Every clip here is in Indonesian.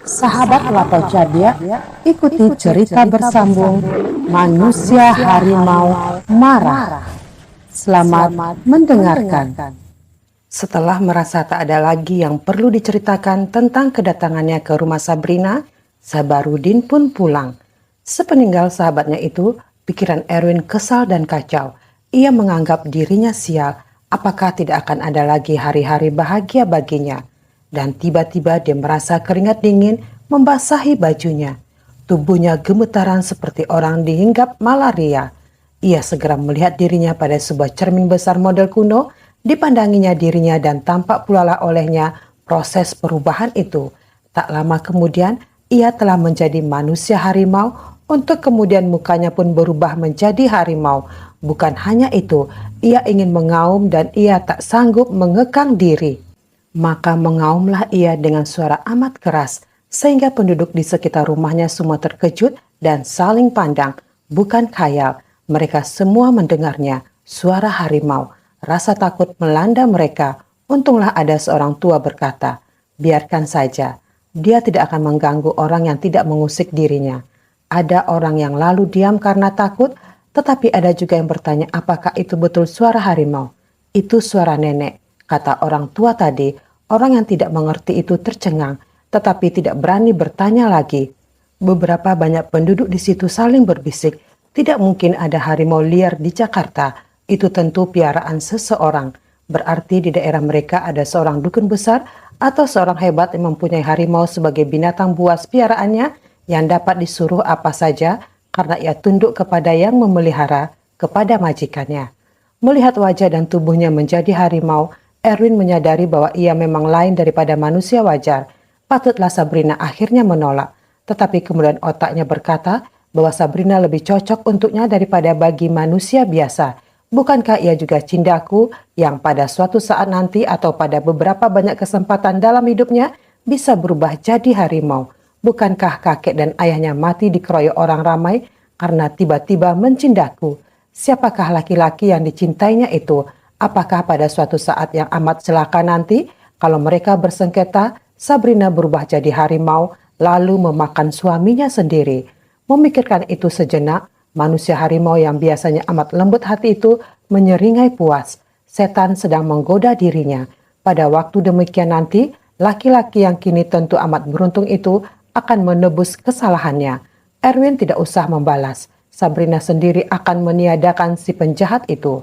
Sahabat Lato Cadia, ikuti cerita bersambung Manusia Harimau Marah. Selamat mendengarkan. Setelah merasa tak ada lagi yang perlu diceritakan tentang kedatangannya ke rumah Sabrina, Sabarudin pun pulang. Sepeninggal sahabatnya itu, pikiran Erwin kesal dan kacau. Ia menganggap dirinya sial, apakah tidak akan ada lagi hari-hari bahagia baginya. Dan tiba-tiba dia merasa keringat dingin membasahi bajunya. Tubuhnya gemetaran seperti orang dihinggap malaria. Ia segera melihat dirinya pada sebuah cermin besar model kuno. Dipandanginya dirinya dan tampak pula lah olehnya proses perubahan itu. Tak lama kemudian ia telah menjadi manusia harimau, untuk kemudian mukanya pun berubah menjadi harimau. Bukan hanya itu, ia ingin mengaum dan ia tak sanggup mengekang diri. Maka mengaumlah ia dengan suara amat keras, sehingga penduduk di sekitar rumahnya semua terkejut dan saling pandang. Bukan khayal, mereka semua mendengarnya, suara harimau. Rasa takut melanda mereka. Untunglah ada seorang tua berkata, "Biarkan saja, dia tidak akan mengganggu orang yang tidak mengusik dirinya." Ada orang yang lalu diam karena takut, tetapi ada juga yang bertanya apakah itu betul suara harimau. "Itu suara nenek," kata orang tua tadi. Orang yang tidak mengerti itu tercengang, tetapi tidak berani bertanya lagi. Beberapa banyak penduduk di situ saling berbisik, "Tidak mungkin ada harimau liar di Jakarta. Itu tentu piaraan seseorang. Berarti di daerah mereka ada seorang dukun besar atau seorang hebat yang mempunyai harimau sebagai binatang buas piaraannya yang dapat disuruh apa saja karena ia tunduk kepada yang memelihara, kepada majikannya." Melihat wajah dan tubuhnya menjadi harimau, Erwin menyadari bahwa ia memang lain daripada manusia wajar. Patutlah Sabrina akhirnya menolak. Tetapi kemudian otaknya berkata bahwa Sabrina lebih cocok untuknya daripada bagi manusia biasa. Bukankah ia juga cindaku yang pada suatu saat nanti atau pada beberapa banyak kesempatan dalam hidupnya bisa berubah jadi harimau? Bukankah kakek dan ayahnya mati dikeroyok orang ramai karena tiba-tiba mencindaku? Siapakah laki-laki yang dicintainya itu? Apakah pada suatu saat yang amat celaka nanti, kalau mereka bersengketa, Sabrina berubah jadi harimau lalu memakan suaminya sendiri? Memikirkan itu sejenak, manusia harimau yang biasanya amat lembut hati itu menyeringai puas. Setan sedang menggoda dirinya. Pada waktu demikian nanti, laki-laki yang kini tentu amat beruntung itu akan menebus kesalahannya. Erwin tidak usah membalas. Sabrina sendiri akan meniadakan si penjahat itu.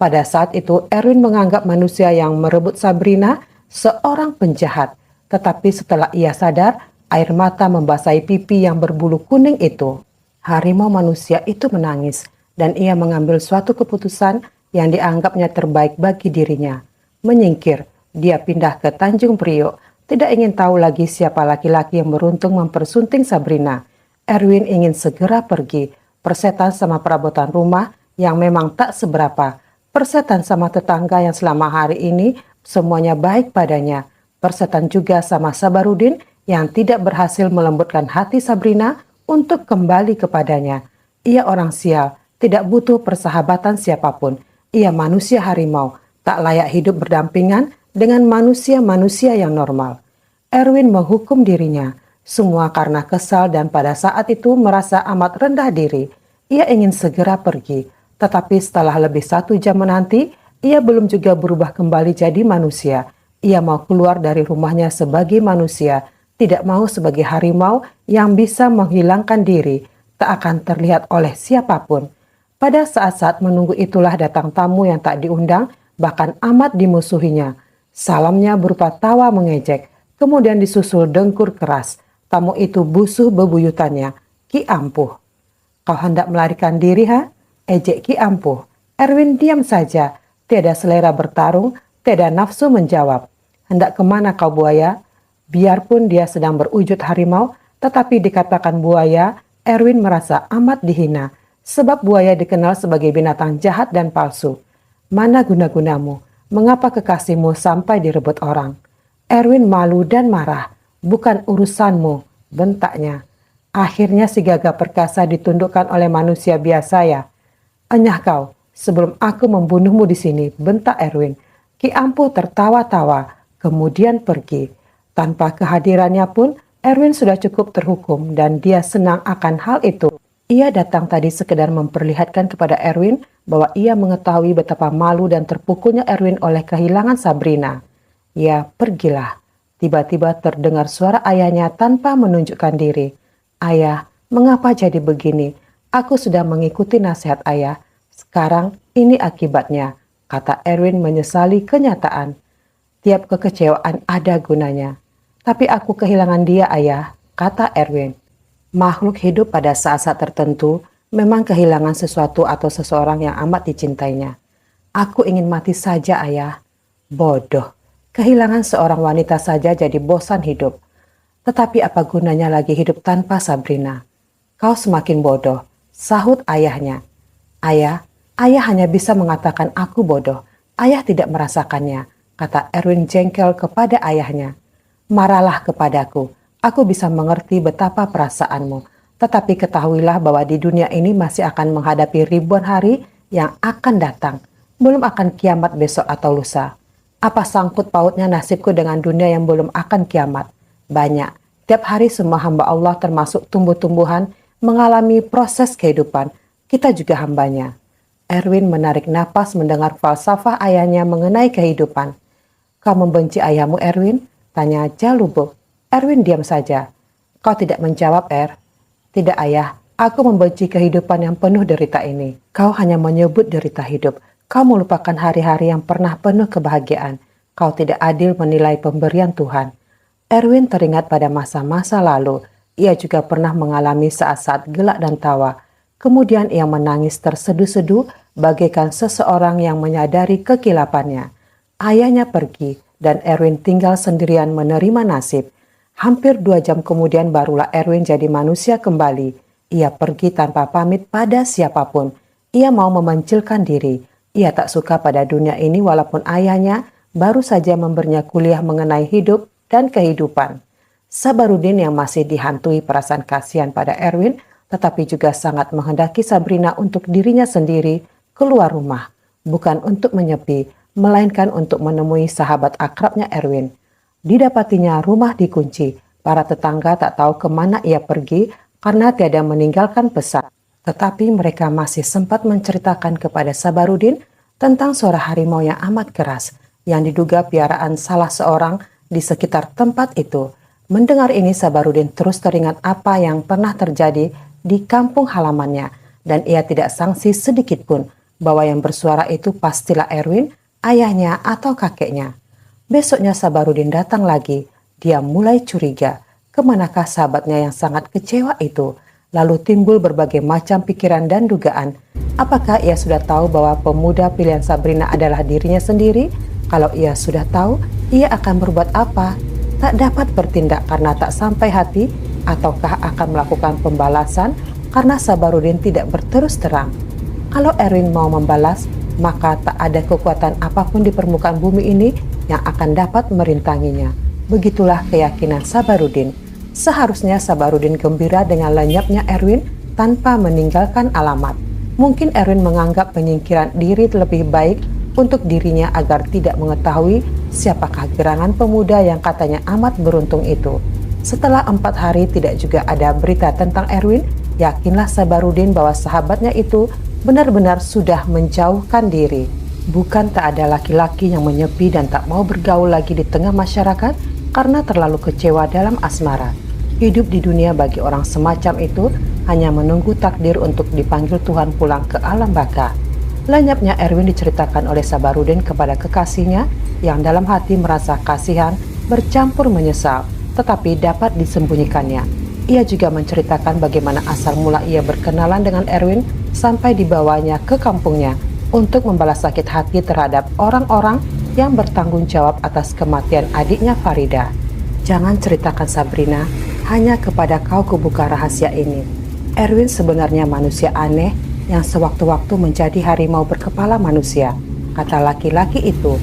Pada saat itu, Erwin menganggap manusia yang merebut Sabrina seorang penjahat. Tetapi setelah ia sadar, air mata membasahi pipi yang berbulu kuning itu. Harimau manusia itu menangis, dan ia mengambil suatu keputusan yang dianggapnya terbaik bagi dirinya. Menyingkir, dia pindah ke Tanjung Priok, tidak ingin tahu lagi siapa laki-laki yang beruntung mempersunting Sabrina. Erwin ingin segera pergi, persetan sama perabotan rumah yang memang tak seberapa, persetan sama tetangga yang selama hari ini semuanya baik padanya, persetan juga sama Sabarudin yang tidak berhasil melembutkan hati Sabrina untuk kembali kepadanya. Ia orang sial, tidak butuh persahabatan siapapun. Ia manusia harimau, tak layak hidup berdampingan dengan manusia-manusia yang normal. Erwin menghukum dirinya, semua karena kesal dan pada saat itu merasa amat rendah diri. Ia ingin segera pergi. Tetapi setelah lebih 1 jam menanti, ia belum juga berubah kembali jadi manusia. Ia mau keluar dari rumahnya sebagai manusia, tidak mau sebagai harimau yang bisa menghilangkan diri, tak akan terlihat oleh siapapun. Pada saat-saat menunggu itulah datang tamu yang tak diundang, bahkan amat dimusuhinya. Salamnya berupa tawa mengejek, kemudian disusul dengkur keras. Tamu itu busuh bebuyutannya, "Ki Ampuh, kau hendak melarikan diri, ha?" Ejek Ki Ampuh. Erwin diam saja, tiada selera bertarung, tiada nafsu menjawab. "Hendak kemana kau buaya?" Biarpun dia sedang berwujud harimau, tetapi dikatakan buaya, Erwin merasa amat dihina, sebab buaya dikenal sebagai binatang jahat dan palsu. "Mana guna-gunamu? Mengapa kekasihmu sampai direbut orang?" Erwin malu dan marah. "Bukan urusanmu," bentaknya. "Akhirnya si gagah perkasa ditundukkan oleh manusia biasa ya? Enyah kau, sebelum aku membunuhmu di sini," bentak Erwin. Ki Ampuh tertawa-tawa, kemudian pergi. Tanpa kehadirannya pun, Erwin sudah cukup terhukum dan dia senang akan hal itu. Ia datang tadi sekedar memperlihatkan kepada Erwin bahwa ia mengetahui betapa malu dan terpukulnya Erwin oleh kehilangan Sabrina. Ya, pergilah. Tiba-tiba terdengar suara ayahnya tanpa menunjukkan diri. Ayah, mengapa jadi begini? Aku sudah mengikuti nasihat ayah. Sekarang ini akibatnya, kata Erwin menyesali kenyataan. Tiap kekecewaan ada gunanya. Tapi aku kehilangan dia, ayah, kata Erwin. Makhluk hidup pada saat-saat tertentu memang kehilangan sesuatu atau seseorang yang amat dicintainya. Aku ingin mati saja, ayah. Bodoh, kehilangan seorang wanita saja jadi bosan hidup. Tetapi apa gunanya lagi hidup tanpa Sabrina? Kau semakin bodoh, sahut ayahnya. Ayah hanya bisa mengatakan aku bodoh. Ayah tidak merasakannya, kata Erwin jengkel kepada ayahnya. Marahlah kepadaku, aku bisa mengerti betapa perasaanmu. Tetapi ketahuilah bahwa di dunia ini masih akan menghadapi ribuan hari yang akan datang. Belum akan kiamat besok atau lusa. Apa sangkut pautnya nasibku dengan dunia yang belum akan kiamat? Banyak. Tiap hari semua hamba Allah termasuk tumbuh-tumbuhan mengalami proses kehidupan. Kita juga hambanya. Erwin menarik napas mendengar falsafah ayahnya mengenai kehidupan. Kau membenci ayahmu, Erwin? Tanya Jalubuk. Erwin diam saja. Kau tidak menjawab, Er. Tidak, ayah. Aku membenci kehidupan yang penuh derita ini. Kau hanya menyebut derita hidup. Kau melupakan hari-hari yang pernah penuh kebahagiaan. Kau tidak adil menilai pemberian Tuhan. Erwin teringat pada masa-masa lalu. Ia juga pernah mengalami saat-saat gelak dan tawa. Kemudian ia menangis terseduh-seduh bagaikan seseorang yang menyadari kekilapannya. Ayahnya pergi dan Erwin tinggal sendirian menerima nasib. Hampir 2 jam kemudian barulah Erwin jadi manusia kembali. Ia pergi tanpa pamit pada siapapun. Ia mau memencilkan diri. Ia tak suka pada dunia ini walaupun ayahnya baru saja memberinya kuliah mengenai hidup dan kehidupan. Sabarudin yang masih dihantui perasaan kasihan pada Erwin, tetapi juga sangat menghendaki Sabrina untuk dirinya sendiri keluar rumah. Bukan untuk menyepi, melainkan untuk menemui sahabat akrabnya Erwin. Didapatinya rumah dikunci. Para tetangga tak tahu kemana ia pergi karena tiada meninggalkan pesan. Tetapi mereka masih sempat menceritakan kepada Sabarudin tentang suara harimau yang amat keras yang diduga piaraan salah seorang di sekitar tempat itu. Mendengar ini Sabarudin terus teringat apa yang pernah terjadi di kampung halamannya dan ia tidak sangsi sedikit pun bahwa yang bersuara itu pastilah Erwin, ayahnya atau kakeknya. Besoknya Sabarudin datang lagi. Dia mulai curiga. Kemanakah sahabatnya yang sangat kecewa itu? Lalu timbul berbagai macam pikiran dan dugaan. Apakah ia sudah tahu bahwa pemuda pilihan Sabrina adalah dirinya sendiri? Kalau ia sudah tahu, ia akan berbuat apa? Tak dapat bertindak karena tak sampai hati? Ataukah akan melakukan pembalasan karena Sabarudin tidak berterus terang? Kalau Erwin mau membalas, maka tak ada kekuatan apapun di permukaan bumi ini yang akan dapat merintanginya. Begitulah keyakinan Sabarudin. Seharusnya Sabarudin gembira dengan lenyapnya Erwin tanpa meninggalkan alamat. Mungkin Erwin menganggap penyingkiran diri lebih baik untuk dirinya agar tidak mengetahui siapakah gerangan pemuda yang katanya amat beruntung itu. Setelah 4 hari tidak juga ada berita tentang Erwin, yakinlah Sabarudin bahwa sahabatnya itu benar-benar sudah menjauhkan diri. Bukan tak ada laki-laki yang menyepi dan tak mau bergaul lagi di tengah masyarakat karena terlalu kecewa dalam asmara. Hidup di dunia bagi orang semacam itu hanya menunggu takdir untuk dipanggil Tuhan pulang ke alam baka. Lenyapnya Erwin diceritakan oleh Sabarudin kepada kekasihnya yang dalam hati merasa kasihan bercampur menyesal, tetapi dapat disembunyikannya. Ia juga menceritakan bagaimana asal mula ia berkenalan dengan Erwin sampai dibawanya ke kampungnya untuk membalas sakit hati terhadap orang-orang yang bertanggung jawab atas kematian adiknya Farida. Jangan ceritakan Sabrina, hanya kepada kau kubuka rahasia ini. Erwin sebenarnya manusia aneh yang sewaktu-waktu menjadi harimau berkepala manusia, kata laki-laki itu.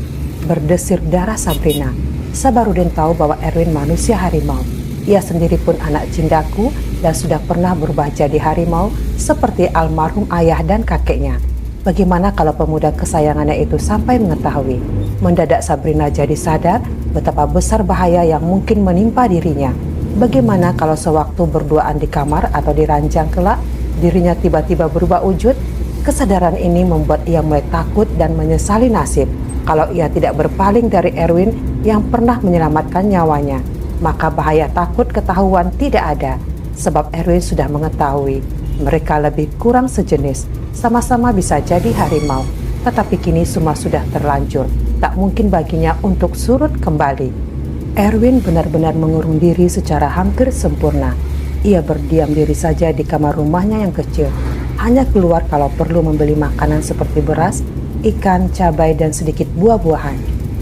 Berdesir darah Sabrina. Sabarudin tahu bahwa Erwin manusia harimau. Ia sendiri pun anak jindaku dan sudah pernah berubah jadi harimau seperti almarhum ayah dan kakeknya. Bagaimana kalau pemuda kesayangannya itu sampai mengetahui? Mendadak Sabrina jadi sadar betapa besar bahaya yang mungkin menimpa dirinya. Bagaimana kalau sewaktu berduaan di kamar atau di ranjang kelak, dirinya tiba-tiba berubah wujud? Kesadaran ini membuat ia mulai takut dan menyesali nasib. Kalau ia tidak berpaling dari Erwin yang pernah menyelamatkan nyawanya, maka bahaya takut ketahuan tidak ada. Sebab Erwin sudah mengetahui mereka lebih kurang sejenis, sama-sama bisa jadi harimau. Tetapi kini semua sudah terlanjur, tak mungkin baginya untuk surut kembali. Erwin benar-benar mengurung diri secara hampir sempurna. Ia berdiam diri saja di kamar rumahnya yang kecil, hanya keluar kalau perlu membeli makanan seperti beras, ikan, cabai, dan sedikit buah-buahan.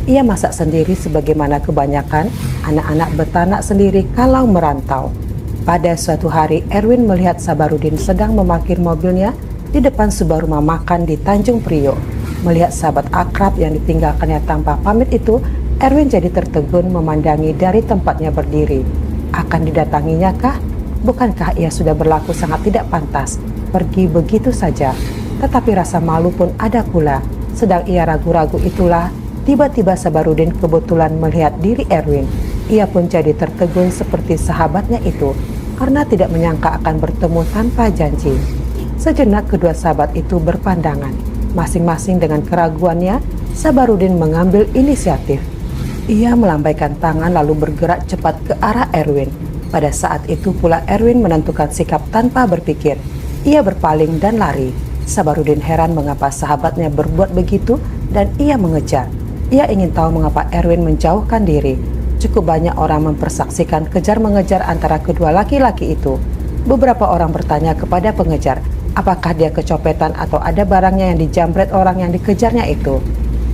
Ia masak sendiri sebagaimana kebanyakan anak-anak betanak sendiri kalau merantau. Pada suatu hari, Erwin melihat Sabarudin sedang memarkir mobilnya di depan sebuah rumah makan di Tanjung Priok. Melihat sahabat akrab yang ditinggalkannya tanpa pamit itu, Erwin jadi tertegun memandangi dari tempatnya berdiri. Akan didatanginya kah? Bukankah ia sudah berlaku sangat tidak pantas, pergi begitu saja? Tetapi rasa malu pun ada pula. Sedang ia ragu-ragu itulah, tiba-tiba Sabarudin kebetulan melihat diri Erwin. Ia pun jadi tertegun seperti sahabatnya itu, karena tidak menyangka akan bertemu tanpa janji. Sejenak kedua sahabat itu berpandangan. Masing-masing dengan keraguannya, Sabarudin mengambil inisiatif. Ia melambaikan tangan lalu bergerak cepat ke arah Erwin. Pada saat itu pula Erwin menentukan sikap tanpa berpikir. Ia berpaling dan lari. Sabarudin heran mengapa sahabatnya berbuat begitu dan ia mengejar. Ia ingin tahu mengapa Erwin menjauhkan diri. Cukup banyak orang mempersaksikan kejar-mengejar antara kedua laki-laki itu. Beberapa orang bertanya kepada pengejar, apakah dia kecopetan atau ada barangnya yang dijamret orang yang dikejarnya itu.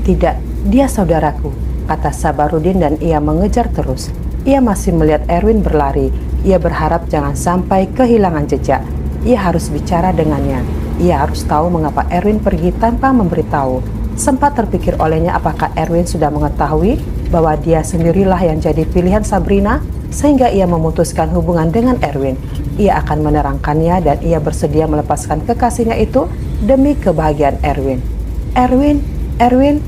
Tidak, dia saudaraku, kata Sabarudin dan ia mengejar terus. Ia masih melihat Erwin berlari. Ia berharap jangan sampai kehilangan jejak. Ia harus bicara dengannya. Ia harus tahu mengapa Erwin pergi tanpa memberitahu. Sempat terpikir olehnya apakah Erwin sudah mengetahui bahwa dia sendirilah yang jadi pilihan Sabrina, sehingga ia memutuskan hubungan dengan Erwin. Ia akan menerangkannya dan ia bersedia melepaskan kekasihnya itu demi kebahagiaan Erwin. Erwin, Erwin,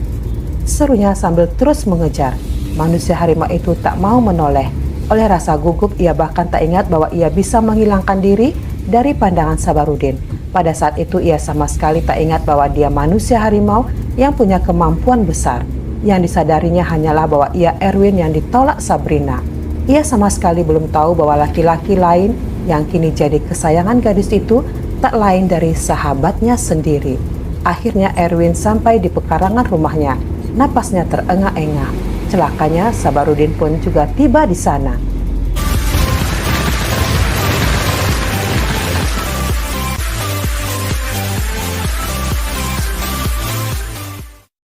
serunya sambil terus mengejar. Manusia harimau itu tak mau menoleh. Oleh rasa gugup, ia bahkan tak ingat bahwa ia bisa menghilangkan diri dari pandangan Sabarudin. Pada saat itu ia sama sekali tak ingat bahwa dia manusia harimau yang punya kemampuan besar. Yang disadarinya hanyalah bahwa ia Erwin yang ditolak Sabrina. Ia sama sekali belum tahu bahwa laki-laki lain yang kini jadi kesayangan gadis itu tak lain dari sahabatnya sendiri. Akhirnya Erwin sampai di pekarangan rumahnya. Napasnya terengah-engah. Celakanya Sabarudin pun juga tiba di sana.